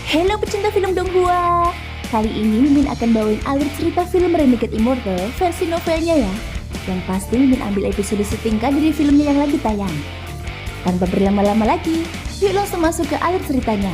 Halo pecinta film Donghua. Kali ini Mimin akan bawain alur cerita film Renegade Immortal versi novelnya ya. Yang pasti Mimin ambil episode setingkat dari filmnya yang lagi tayang. Tanpa berlama-lama lagi, yuk langsung masuk ke alur ceritanya.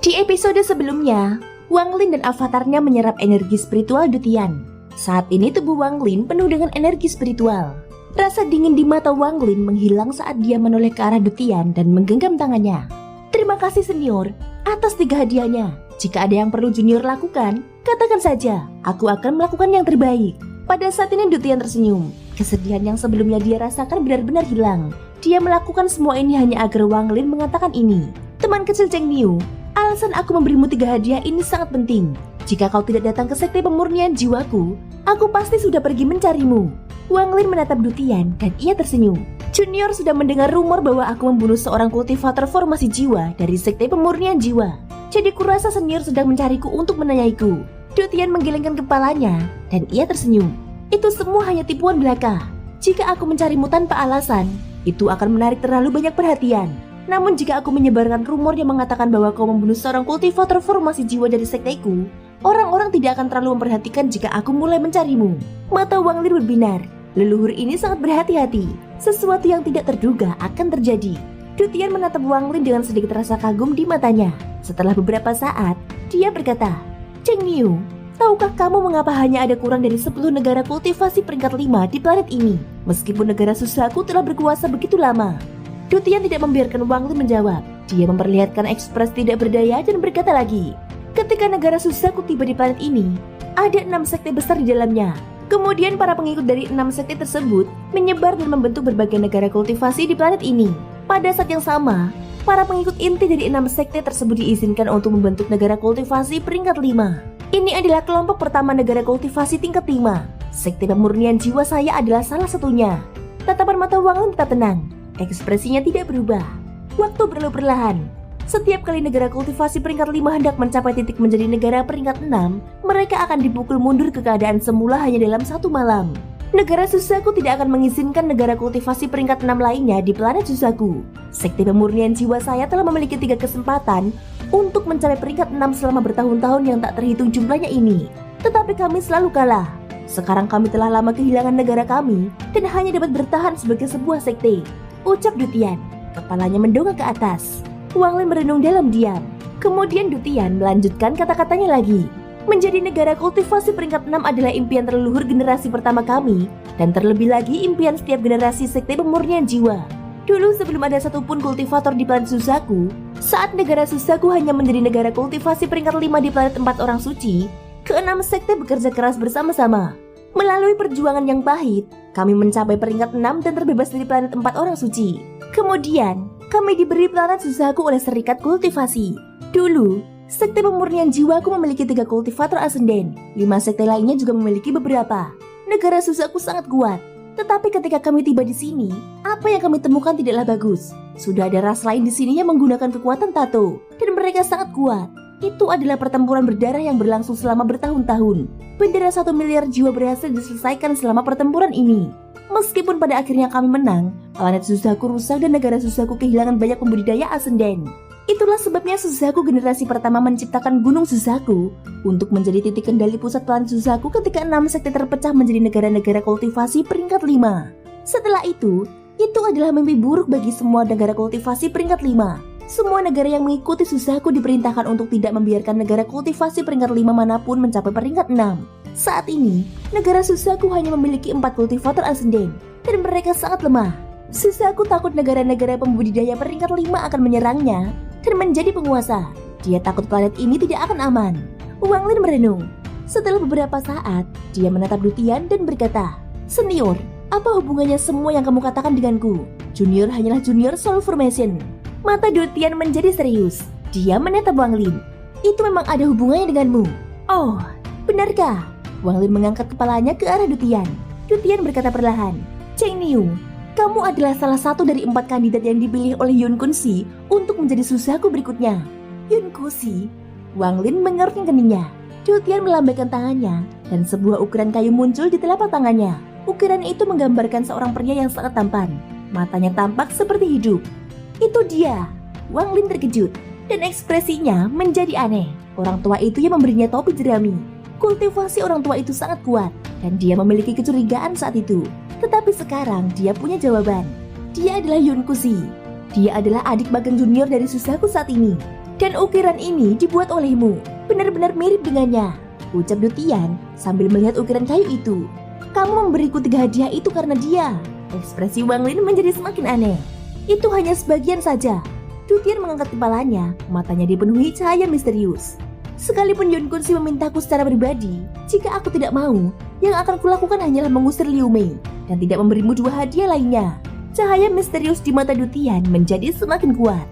Di episode sebelumnya, Wang Lin dan avatarnya menyerap energi spiritual Dutian. Saat ini tubuh Wang Lin penuh dengan energi spiritual. Rasa dingin di mata Wang Lin menghilang saat dia menoleh ke arah Dutian dan menggenggam tangannya. Terima kasih senior atas 3 hadiahnya. Jika ada yang perlu junior lakukan, katakan saja, aku akan melakukan yang terbaik. Pada saat ini Dutian tersenyum. Kesedihan yang sebelumnya dia rasakan benar-benar hilang. Dia melakukan semua ini hanya agar Wang Lin mengatakan ini. Teman kecil Cheng Niu, alasan aku memberimu 3 hadiah ini sangat penting. Jika kau tidak datang ke sekte pemurnian jiwaku, aku pasti sudah pergi mencarimu. Wang Lin menatap Dutian dan ia tersenyum. Junior sudah mendengar rumor bahwa aku membunuh seorang kultivator formasi jiwa dari sekte pemurnian jiwa. Jadi kurasa senior sedang mencariku untuk menanyaiku. Dutian menggelengkan kepalanya dan ia tersenyum. Itu semua hanya tipuan belaka. Jika aku mencarimu tanpa alasan, itu akan menarik terlalu banyak perhatian. Namun jika aku menyebarkan rumor yang mengatakan bahwa kau membunuh seorang kultivator formasi jiwa dari sekteku, orang-orang tidak akan terlalu memperhatikan jika aku mulai mencarimu. Mata Wang Lin berbinar. Leluhur ini sangat berhati-hati. Sesuatu yang tidak terduga akan terjadi. Dutian menatap Wang Lin dengan sedikit rasa kagum di matanya. Setelah beberapa saat, dia berkata, Cheng Niu, tahukah kamu mengapa hanya ada kurang dari 10 negara kultivasi peringkat 5 di planet ini? Meskipun negara Susaku telah berkuasa begitu lama. Dutian tidak membiarkan Wang Lin menjawab. Dia memperlihatkan ekspres tidak berdaya dan berkata lagi, ketika negara Susaku tiba di planet ini, ada 6 sekte besar di dalamnya. Kemudian para pengikut dari 6 sekte tersebut menyebar dan membentuk berbagai negara kultivasi di planet ini. Pada saat yang sama, para pengikut inti dari 6 sekte tersebut diizinkan untuk membentuk negara kultivasi peringkat 5. Ini adalah kelompok pertama negara kultivasi tingkat 5. Sekte pemurnian jiwa saya adalah salah satunya. Tatapan mata Wang Lin tetap tenang. Ekspresinya tidak berubah. Waktu berlalu perlahan. Setiap kali negara kultivasi peringkat 5 hendak mencapai titik menjadi negara peringkat 6, mereka akan dipukul mundur ke keadaan semula hanya dalam 1 malam. Negara Susaku tidak akan mengizinkan negara kultivasi peringkat 6 lainnya di planet Susaku. Sekte pemurnian jiwa saya telah memiliki 3 kesempatan untuk mencapai peringkat 6 selama bertahun-tahun yang tak terhitung jumlahnya ini. Tetapi kami selalu kalah. Sekarang kami telah lama kehilangan negara kami dan hanya dapat bertahan sebagai sebuah sekte. Ucap Dutian. Kepalanya mendongak ke atas. Wang Lin merenung dalam diam. Kemudian Dutian melanjutkan kata-katanya lagi. Menjadi negara kultivasi peringkat 6 adalah impian terleluhur generasi pertama kami, dan terlebih lagi impian setiap generasi sekte pemurnian jiwa. Dulu sebelum ada satupun kultivator di planet Susaku, saat negara Susaku hanya menjadi negara kultivasi peringkat 5 di planet 4 orang suci, ke-6 sekte bekerja keras bersama-sama. Melalui perjuangan yang pahit, kami mencapai peringkat 6 dan terbebas dari planet 4 orang suci. Kemudian, kami diberi planet Susaku oleh serikat kultivasi. Dulu, sekte pemurnian jiwaku memiliki 3 kultivator ascendant. 5 sekte lainnya juga memiliki beberapa. Negara Susaku sangat kuat. Tetapi ketika kami tiba di sini, apa yang kami temukan tidaklah bagus. Sudah ada ras lain di sini yang menggunakan kekuatan tato, dan mereka sangat kuat. Itu adalah pertempuran berdarah yang berlangsung selama bertahun-tahun. Bendera 1 miliar jiwa berhasil diselesaikan selama pertempuran ini. Meskipun pada akhirnya kami menang, planet Susaku rusak dan negara Susaku kehilangan banyak pembudidaya ascendant. Itulah sebabnya Susaku generasi pertama menciptakan Gunung Susaku untuk menjadi titik kendali pusat planet Susaku ketika 6 sekte terpecah menjadi negara-negara kultivasi peringkat 5. Setelah itu adalah mimpi buruk bagi semua negara kultivasi peringkat 5. Semua negara yang mengikuti Susaku diperintahkan untuk tidak membiarkan negara kultivasi peringkat 5 manapun mencapai peringkat 6. Saat ini, negara Susaku hanya memiliki 4 kultivator ascendant dan mereka sangat lemah. Susaku takut negara-negara pembudidaya peringkat 5 akan menyerangnya dan menjadi penguasa. Dia takut planet ini tidak akan aman. Wang Lin merenung. Setelah beberapa saat, dia menatap Dutian dan berkata, Senior, apa hubungannya semua yang kamu katakan denganku? Junior hanyalah junior soul formation. Mata Dutian menjadi serius. Dia menatap Wang Lin. Itu memang ada hubungannya denganmu. Oh, benarkah? Wang Lin mengangkat kepalanya ke arah Dutian. Dutian berkata perlahan, Cheng Niu, kamu adalah salah satu dari 4 kandidat yang dipilih oleh Yun Kunsi untuk menjadi Susaku berikutnya. Yun Kunsi? Wang Lin mengerutkan keningnya. Dutian melambaikan tangannya dan sebuah ukiran kayu muncul di telapak tangannya. Ukiran itu menggambarkan seorang pria yang sangat tampan. Matanya tampak seperti hidup. Itu dia. Wang Lin terkejut. dan ekspresinya menjadi aneh. Orang tua itu yang memberinya topi jerami. Kultivasi orang tua itu sangat kuat dan dia memiliki kecurigaan saat itu. Tetapi sekarang dia punya jawaban. Dia adalah Yunkushi. Dia adalah adik magang junior dari Suzaku saat ini. Dan ukiran ini dibuat olehmu. Benar-benar mirip dengannya, ucap Dutian sambil melihat ukiran kayu itu. Kamu memberiku 3 hadiah itu karena dia. Ekspresi Wang Lin menjadi semakin aneh. Itu hanya sebagian saja. Dutian mengangkat kepalanya, matanya dipenuhi cahaya misterius. Sekalipun Yunkushi memintaku secara pribadi, jika aku tidak mau, yang akan kulakukan hanyalah mengusir Liu Mei dan tidak memberimu 2 hadiah lainnya. Cahaya misterius di mata Dutian menjadi semakin kuat.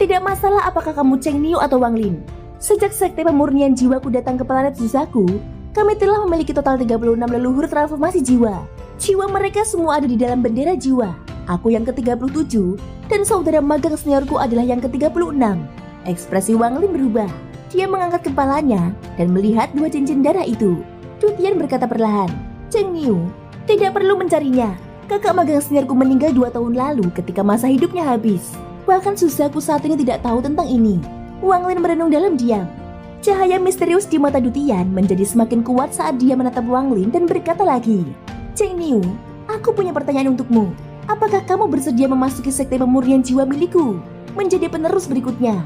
Tidak masalah apakah kamu Cheng Niu atau Wang Lin. Sejak sekte pemurnian jiwaku datang ke planet Suzaku, kami telah memiliki total 36 leluhur transformasi jiwa. Jiwa mereka semua ada di dalam bendera jiwa. Aku yang ke-37 dan saudara magang seniorku adalah yang ke-36. Ekspresi Wang Lin berubah. Dia mengangkat kepalanya dan melihat 2 cincin darah itu. Dutian berkata perlahan, Cheng Niu, tidak perlu mencarinya. Kakak magang seniorku meninggal 2 tahun lalu ketika masa hidupnya habis. Bahkan Suzaku saat ini tidak tahu tentang ini. Wang Lin merenung dalam diam. Cahaya misterius di mata Dutian menjadi semakin kuat saat dia menatap Wang Lin dan berkata lagi, Cheng Niu, aku punya pertanyaan untukmu. Apakah kamu bersedia memasuki sekte pemurnian jiwa milikku, menjadi penerus berikutnya,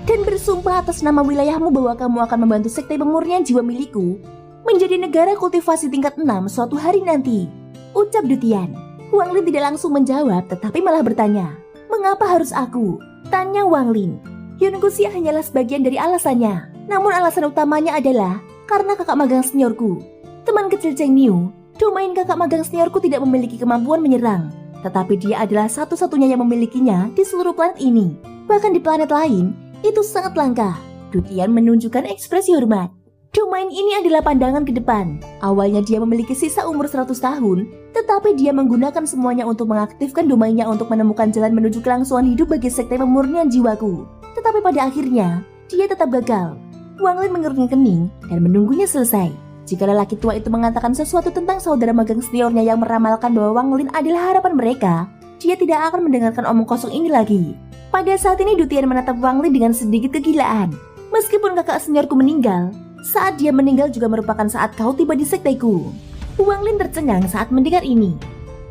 dan bersumpah atas nama wilayahmu bahwa kamu akan membantu sekte pemurnian jiwa milikku menjadi negara kultivasi tingkat 6 suatu hari nanti? Ucap Dutian. Wang Lin tidak langsung menjawab tetapi malah bertanya, mengapa harus aku? Tanya Wang Lin. Yunkushi hanyalah sebagian dari alasannya, namun alasan utamanya adalah karena kakak magang seniorku, teman kecil Cheng Niu. Domain kakak magang seniorku tidak memiliki kemampuan menyerang, tetapi dia adalah satu-satunya yang memilikinya di seluruh planet ini. Bahkan di planet lain, itu sangat langka. Dutian menunjukkan ekspresi hormat. Domain ini adalah pandangan ke depan. Awalnya dia memiliki sisa umur 100 tahun, tetapi dia menggunakan semuanya untuk mengaktifkan domainnya untuk menemukan jalan menuju kelangsungan hidup bagi sekte pemurnian jiwaku. Tetapi pada akhirnya, dia tetap gagal. Wang Lin mengerutkan kening dan menunggunya selesai. Jika lelaki tua itu mengatakan sesuatu tentang saudara magang seniornya yang meramalkan bahwa Wang Lin adalah harapan mereka, dia tidak akan mendengarkan omong kosong ini lagi. Pada saat ini Dutian menatap Wang Lin dengan sedikit kegilaan. Meskipun kakak seniorku meninggal, saat dia meninggal juga merupakan saat kau tiba di sekteku. Wang Lin tercengang saat mendengar ini.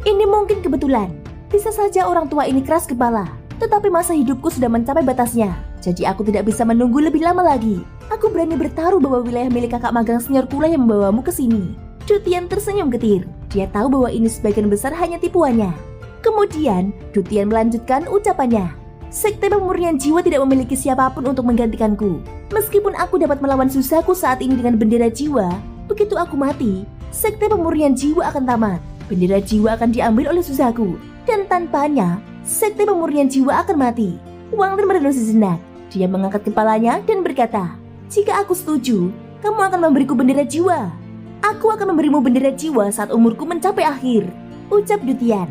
Ini mungkin kebetulan. Bisa saja orang tua ini keras kepala. Tetapi masa hidupku sudah mencapai batasnya. Jadi aku tidak bisa menunggu lebih lama lagi. Aku berani bertaruh bahwa wilayah milik kakak magang seniorku lah yang membawamu ke sini. Dutian tersenyum getir. Dia tahu bahwa ini sebagian besar hanya tipuannya. Kemudian Dutian melanjutkan ucapannya. Sekte pemurnian jiwa tidak memiliki siapapun untuk menggantikanku. Meskipun aku dapat melawan Suzaku saat ini dengan bendera jiwa, begitu aku mati, sekte pemurnian jiwa akan tamat. Bendera jiwa akan diambil oleh Suzaku, dan tanpanya, sekte pemurnian jiwa akan mati. Wang Lin merenung sejenak. Dia mengangkat kepalanya dan berkata, jika aku setuju, kamu akan memberiku bendera jiwa. Aku akan memberimu bendera jiwa saat umurku mencapai akhir. Ucap Dutian.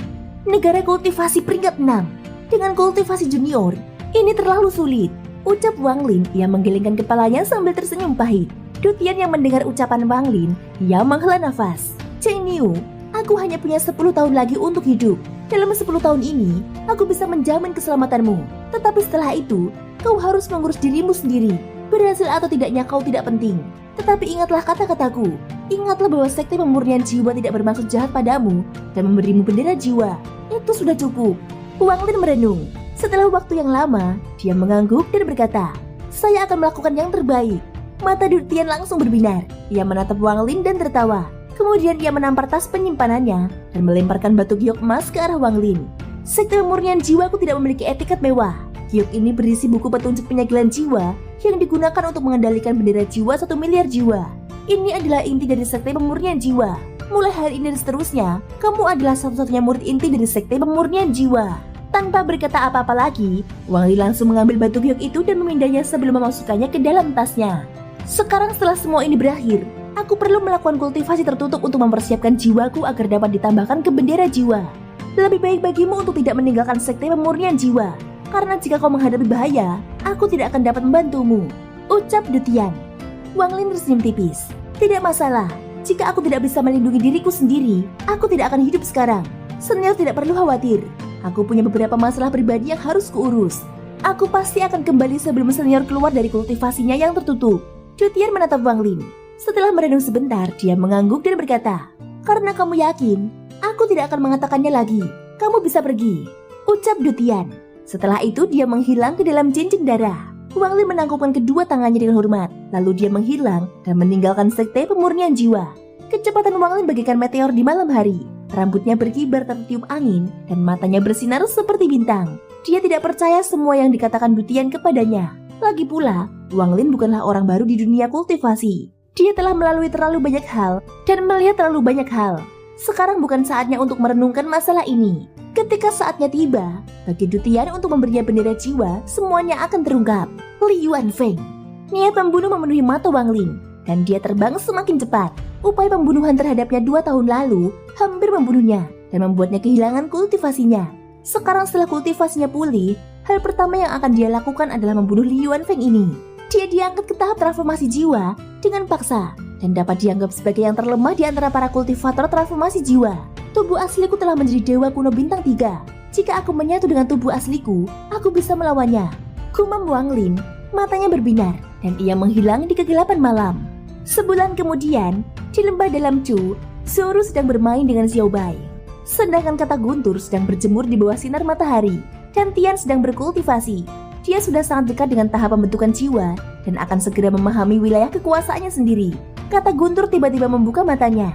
Negara kultivasi peringkat 6 dengan kultivasi junior, ini terlalu sulit. Ucap Wang Lin yang menggelengkan kepalanya sambil tersenyum pahit. Dutian yang mendengar ucapan Wang Lin, ia menghela nafas. Cheng Niu, aku hanya punya 10 tahun lagi untuk hidup. Dalam 10 tahun ini, aku bisa menjamin keselamatanmu. Tetapi setelah itu, kau harus mengurus dirimu sendiri. Berhasil atau tidaknya kau tidak penting. Tetapi ingatlah kata-kataku. Ingatlah bahwa sekte pemurnian jiwa tidak bermaksud jahat padamu dan memberimu bendera jiwa. Itu sudah cukup. Wang Lin merenung. Setelah waktu yang lama, dia mengangguk dan berkata, saya akan melakukan yang terbaik. Mata Dutian langsung berbinar. Ia menatap Wang Lin dan tertawa. Kemudian ia menampar tas penyimpanannya dan melemparkan batu giok emas ke arah Wang Lin. Sekte pemurnian jiwaku tidak memiliki etiket mewah. Giok ini berisi buku petunjuk penyakilan jiwa yang digunakan untuk mengendalikan bendera jiwa 1 miliar jiwa. Ini adalah inti dari sekte pemurnian jiwa. Mulai hari ini dan seterusnya, kamu adalah satu-satunya murid inti dari sekte pemurnian jiwa. Tanpa berkata apa-apa lagi, Wang Lin langsung mengambil batu giok itu dan memindahnya sebelum memasukkannya ke dalam tasnya. Sekarang setelah semua ini berakhir, aku perlu melakukan kultivasi tertutup untuk mempersiapkan jiwaku agar dapat ditambahkan ke bendera jiwa. Lebih baik bagimu untuk tidak meninggalkan sekte pemurnian jiwa. Karena jika kau menghadapi bahaya, aku tidak akan dapat membantumu. Ucap Dutian. Wang Lin tersenyum tipis. Tidak masalah, jika aku tidak bisa melindungi diriku sendiri, aku tidak akan hidup sekarang. Senior tidak perlu khawatir. Aku punya beberapa masalah pribadi yang harus kuurus. Aku pasti akan kembali sebelum senior keluar dari kultivasinya yang tertutup. Dutian menatap Wang Lin. Setelah merenung sebentar, dia mengangguk dan berkata, "Karena kamu yakin, aku tidak akan mengatakannya lagi. Kamu bisa pergi," ucap Dutian. Setelah itu dia menghilang ke dalam cincin darah. Wang Lin menangkupkan kedua tangannya dengan hormat. Lalu dia menghilang dan meninggalkan sekte pemurnian jiwa. Kecepatan Wang Lin bagaikan meteor di malam hari. Rambutnya berkibar tertiup angin dan matanya bersinar seperti bintang. Dia tidak percaya semua yang dikatakan Dutian kepadanya. Lagi pula, Wang Lin bukanlah orang baru di dunia kultivasi. Dia telah melalui terlalu banyak hal dan melihat terlalu banyak hal. Sekarang bukan saatnya untuk merenungkan masalah ini. Ketika saatnya tiba, bagi Dutian untuk memberinya bendera jiwa, semuanya akan terungkap. Li Yuanfeng. Niat pembunuh memenuhi mata Wang Lin, dan dia terbang semakin cepat. Upaya pembunuhan terhadapnya 2 tahun lalu hampir membunuhnya dan membuatnya kehilangan kultivasinya. Sekarang setelah kultivasinya pulih, hal pertama yang akan dia lakukan adalah membunuh Li Yuanfeng ini. Dia diangkat ke tahap transformasi jiwa dengan paksa dan dapat dianggap sebagai yang terlemah di antara para kultivator transformasi jiwa. Tubuh asliku telah menjadi dewa kuno bintang 3. Jika aku menyatu dengan tubuh asliku, aku bisa melawannya. Gumam Wang Lin, matanya berbinar dan ia menghilang di kegelapan malam. Sebulan kemudian, di lembah dalam Chu, Zoro sedang bermain dengan Xiao Bai. Sedangkan kata Guntur sedang berjemur di bawah sinar matahari dan Tian sedang berkultivasi. Dia sudah sangat dekat dengan tahap pembentukan jiwa dan akan segera memahami wilayah kekuasaannya sendiri. Kata Guntur tiba-tiba membuka matanya.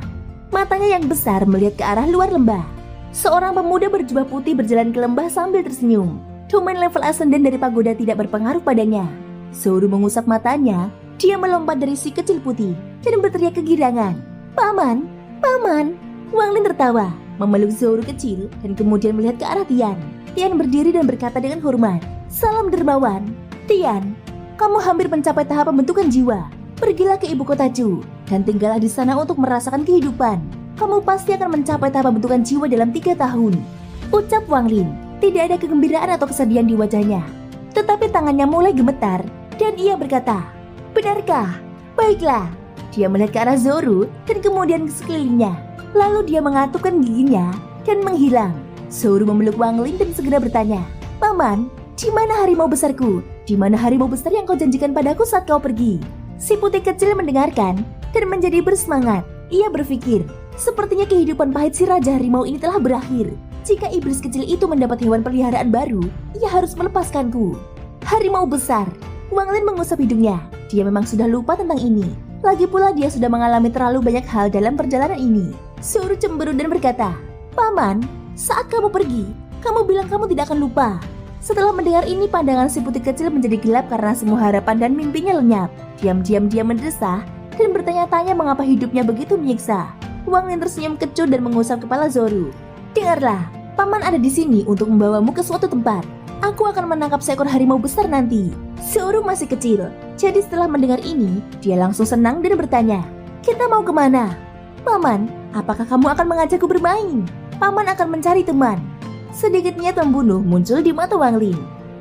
Matanya yang besar melihat ke arah luar lembah. Seorang pemuda berjubah putih berjalan ke lembah sambil tersenyum. Domain level ascendant dari pagoda tidak berpengaruh padanya. Zoro mengusap matanya. Dia melompat dari si kecil putih dan berteriak kegirangan. "Paman, paman!" Wang Lin tertawa, memeluk Zoro kecil dan kemudian melihat ke arah Tian. Tian berdiri dan berkata dengan hormat, "Salam dermawan. Tian, kamu hampir mencapai tahap pembentukan jiwa. Pergilah ke ibu kota Chu dan tinggallah di sana untuk merasakan kehidupan. Kamu pasti akan mencapai tahap pembentukan jiwa dalam 3 tahun." Ucap Wang Lin. Tidak ada kegembiraan atau kesedihan di wajahnya. Tetapi tangannya mulai gemetar dan ia berkata, "Benarkah? Baiklah." Dia melihat ke arah Zoro dan kemudian ke sekelilingnya. Lalu dia mengatupkan giginya dan menghilang. Zoro memeluk Wang Lin dan segera bertanya, "Paman, di mana harimau besarku? Di mana harimau besar yang kau janjikan padaku saat kau pergi?" Si putih kecil mendengarkan dan menjadi bersemangat. Ia berpikir, sepertinya kehidupan pahit si Raja Harimau ini telah berakhir. Jika iblis kecil itu mendapat hewan peliharaan baru, ia harus melepaskanku. Harimau besar. Wang Lin mengusap hidungnya. Dia memang sudah lupa tentang ini. Lagi pula dia sudah mengalami terlalu banyak hal dalam perjalanan ini. Zoro cemburu dan berkata, "Paman, saat kamu pergi, kamu bilang kamu tidak akan lupa." Setelah mendengar ini, pandangan si putih kecil menjadi gelap karena semua harapan dan mimpinya lenyap. Diam-diam dia mendesah dan bertanya-tanya mengapa hidupnya begitu menyiksa. Wang Lin tersenyum kecut dan mengusap kepala Zoro. "Dengarlah, paman ada di sini untuk membawamu ke suatu tempat. Aku akan menangkap seekor harimau besar nanti." Zoro masih kecil, jadi setelah mendengar ini, dia langsung senang dan bertanya, "Kita mau kemana?" "Paman, apakah kamu akan mengajakku bermain? Paman akan mencari teman." Sedikit niat membunuh muncul di mata Wang Lin.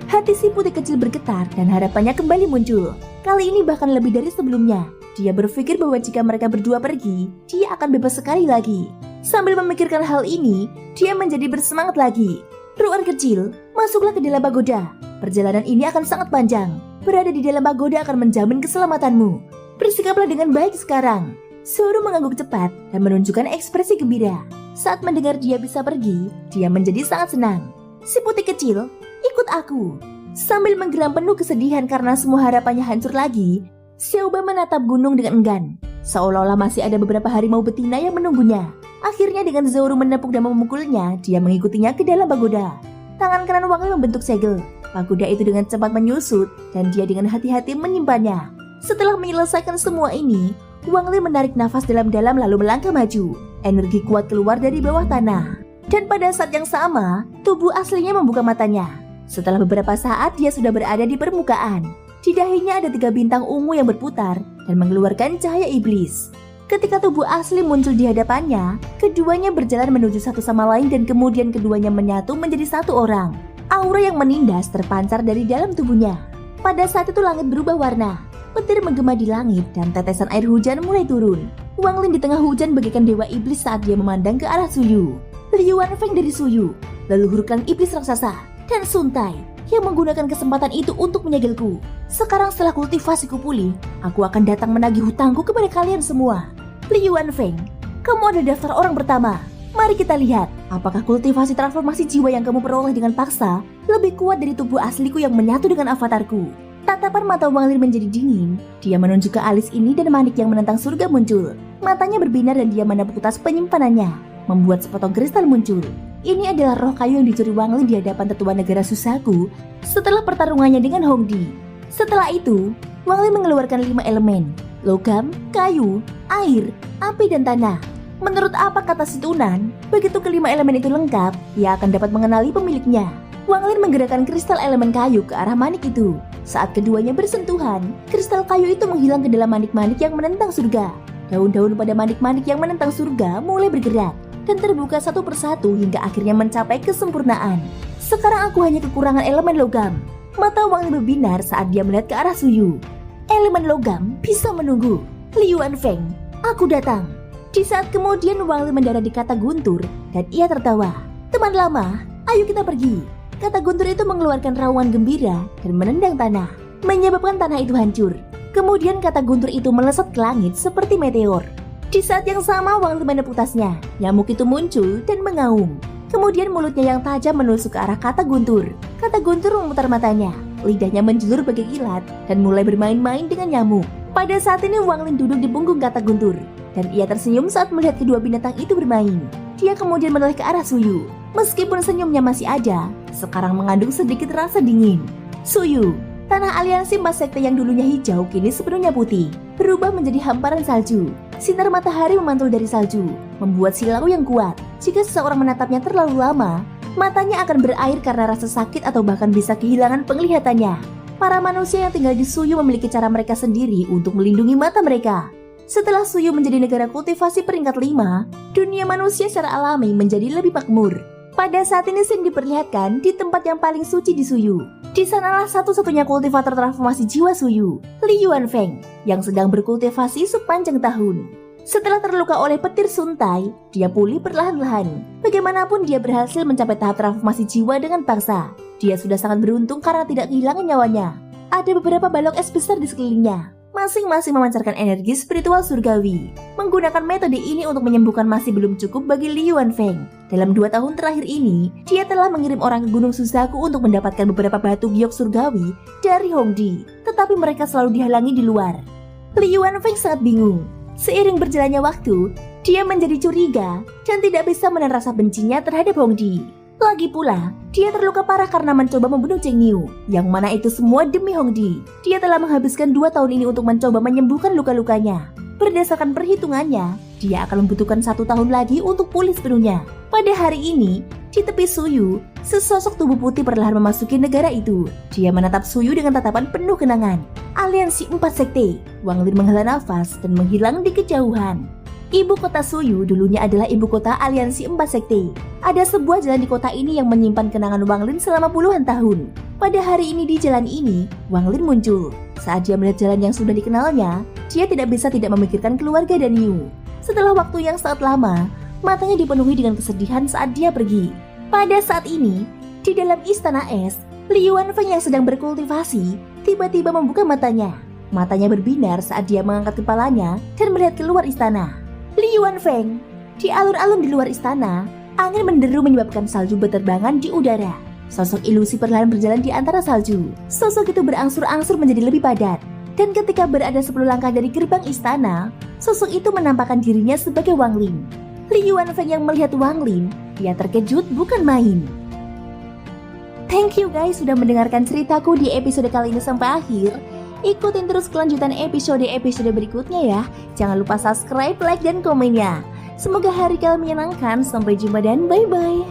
Hati si putih kecil bergetar dan harapannya kembali muncul. Kali ini bahkan lebih dari sebelumnya. Dia berpikir bahwa jika mereka berdua pergi, dia akan bebas sekali lagi. Sambil memikirkan hal ini, dia menjadi bersemangat lagi. "Ruar kecil, masuklah ke dalam pagoda. Perjalanan ini akan sangat panjang. Berada di dalam pagoda akan menjamin keselamatanmu. Bersikaplah dengan baik sekarang." Zoro mengangguk cepat dan menunjukkan ekspresi gembira. Saat mendengar dia bisa pergi, dia menjadi sangat senang. Si putih kecil, "Ikut aku." Sambil menggeram penuh kesedihan karena semua harapannya hancur lagi, Xiao Bai menatap gunung dengan enggan. Seolah-olah masih ada beberapa harimau betina yang menunggunya. Akhirnya dengan Zoro menepuk dan memukulnya, dia mengikutinya ke dalam pagoda. Tangan kanan Wang Lin membentuk segel. Pagoda itu dengan cepat menyusut dan dia dengan hati-hati menyimpannya. Setelah menyelesaikan semua ini, Wang Lin menarik nafas dalam-dalam lalu melangkah maju. Energi kuat keluar dari bawah tanah. Dan pada saat yang sama, tubuh aslinya membuka matanya. Setelah beberapa saat dia sudah berada di permukaan. Di dahinya ada 3 bintang ungu yang berputar dan mengeluarkan cahaya iblis. Ketika tubuh asli muncul di hadapannya, keduanya berjalan menuju satu sama lain dan kemudian keduanya menyatu menjadi satu orang. Aura yang menindas terpancar dari dalam tubuhnya. Pada saat itu langit berubah warna. Petir menggema di langit dan tetesan air hujan mulai turun. Wang Lin di tengah hujan bagaikan dewa iblis saat dia memandang ke arah Suyu. Li Yuanfeng dari Suyu, leluhur klan iblis raksasa, dan Sun Tai yang menggunakan kesempatan itu untuk menyegelku. Sekarang setelah kultivasiku pulih, aku akan datang menagih hutangku kepada kalian semua. Liu Wanfeng, kamu ada daftar orang pertama. Mari kita lihat, apakah kultivasi transformasi jiwa yang kamu peroleh dengan paksa lebih kuat dari tubuh asliku yang menyatu dengan avatarku. Tatapan mata Wang Lin menjadi dingin. Dia menunjuk ke alis ini dan manik yang menentang surga muncul. Matanya berbinar dan dia menepuk tas penyimpanannya, membuat sepotong kristal muncul. Ini adalah roh kayu yang dicuri Wang Lin di hadapan tetua negara Susaku setelah pertarungannya dengan Hongdi. Setelah itu, Wang Lin mengeluarkan 5 elemen: logam, kayu, air, api, dan tanah. Menurut apa kata si Tunan, begitu kelima elemen itu lengkap, ia akan dapat mengenali pemiliknya. Wang Lin menggerakkan kristal elemen kayu ke arah manik itu. Saat keduanya bersentuhan, kristal kayu itu menghilang ke dalam manik-manik yang menentang surga. Daun-daun pada manik-manik yang menentang surga mulai bergerak dan terbuka satu persatu hingga akhirnya mencapai kesempurnaan. Sekarang aku hanya kekurangan elemen logam. Mata Wang Lin berbinar saat dia melihat ke arah Suyu. Elemen logam bisa menunggu. Liu Wanfeng, aku datang. Di saat kemudian Wang Lin mendarat di kata guntur dan ia tertawa. Teman lama, ayo kita pergi. Kata guntur itu mengeluarkan raungan gembira dan menendang tanah, menyebabkan tanah itu hancur. Kemudian kata guntur itu melesat ke langit seperti meteor. Di saat yang sama Wang Lin menepuk tasnya, nyamuk itu muncul dan mengaum. Kemudian mulutnya yang tajam menusuk ke arah kata guntur. Kata guntur memutar matanya, lidahnya menjulur bagai kilat dan mulai bermain-main dengan nyamuk. Pada saat ini Wang Lin duduk di punggung kata guntur dan ia tersenyum saat melihat kedua binatang itu bermain. Dia kemudian menoleh ke arah Suyu. Meskipun senyumnya masih ada, sekarang mengandung sedikit rasa dingin. Suyu, tanah aliansi 4 sekte yang dulunya hijau kini sepenuhnya putih, berubah menjadi hamparan salju. Sinar matahari memantul dari salju, membuat silau yang kuat. Jika seseorang menatapnya terlalu lama, matanya akan berair karena rasa sakit atau bahkan bisa kehilangan penglihatannya. Para manusia yang tinggal di Suyu memiliki cara mereka sendiri untuk melindungi mata mereka. Setelah Suyu menjadi negara kultivasi peringkat 5, dunia manusia secara alami menjadi lebih makmur. Pada saat ini Sin diperlihatkan di tempat yang paling suci di Suyu. Di sanalah satu-satunya kultivator transformasi jiwa Suyu, Liu Wanfeng, yang sedang berkultivasi sepanjang tahun. Setelah terluka oleh petir suntai, dia pulih perlahan-lahan. Bagaimanapun dia berhasil mencapai tahap transformasi jiwa dengan paksa. Dia sudah sangat beruntung karena tidak kehilangan nyawanya. Ada beberapa balok es besar di sekelilingnya, masing-masing memancarkan energi spiritual surgawi. Menggunakan metode ini untuk menyembuhkan masih belum cukup bagi Liu Wanfeng. Dalam 2 tahun terakhir ini, dia telah mengirim orang ke Gunung Susaku untuk mendapatkan beberapa batu giok surgawi dari Hongdi, tetapi mereka selalu dihalangi di luar. Liu Wanfeng sangat bingung. Seiring berjalannya waktu, dia menjadi curiga dan tidak bisa menahan rasa bencinya terhadap Hongdi. Lagi pula, dia terluka parah karena mencoba membunuh Cheng Niu, yang mana itu semua demi Hongdi. Dia telah menghabiskan 2 tahun ini untuk mencoba menyembuhkan luka-lukanya. Berdasarkan perhitungannya, dia akan membutuhkan 1 tahun lagi untuk pulih sepenuhnya. Pada hari ini, di tepi Suyu, sesosok tubuh putih perlahan memasuki negara itu. Dia menatap Suyu dengan tatapan penuh kenangan. Aliansi 4 sekte. Wang Lin menghela nafas dan menghilang di kejauhan. Ibu kota Suyu dulunya adalah ibu kota aliansi 4 sekte. Ada sebuah jalan di kota ini yang menyimpan kenangan Wang Lin selama puluhan tahun. Pada hari ini di jalan ini, Wang Lin muncul. Saat dia melihat jalan yang sudah dikenalnya, dia tidak bisa tidak memikirkan keluarga dan Niu. Setelah waktu yang sangat lama, matanya dipenuhi dengan kesedihan saat dia pergi. Pada saat ini, di dalam istana es, Liu Wanfeng yang sedang berkultivasi tiba-tiba membuka matanya. Matanya berbinar saat dia mengangkat kepalanya dan melihat keluar istana. Liu Wanfeng, di alun-alun di luar istana, angin menderu menyebabkan salju berterbangan di udara. Sosok ilusi perlahan berjalan di antara salju. Sosok itu berangsur-angsur menjadi lebih padat. Dan ketika berada 10 langkah dari gerbang istana, sosok itu menampakkan dirinya sebagai Wang Lin. Liu Wanfeng yang melihat Wang Lin, dia terkejut bukan main. Thank you guys sudah mendengarkan ceritaku di episode kali ini sampai akhir. Ikutin terus kelanjutan episode berikutnya ya. Jangan lupa subscribe, like, dan komennya. Semoga hari kalian menyenangkan. Sampai jumpa dan bye-bye.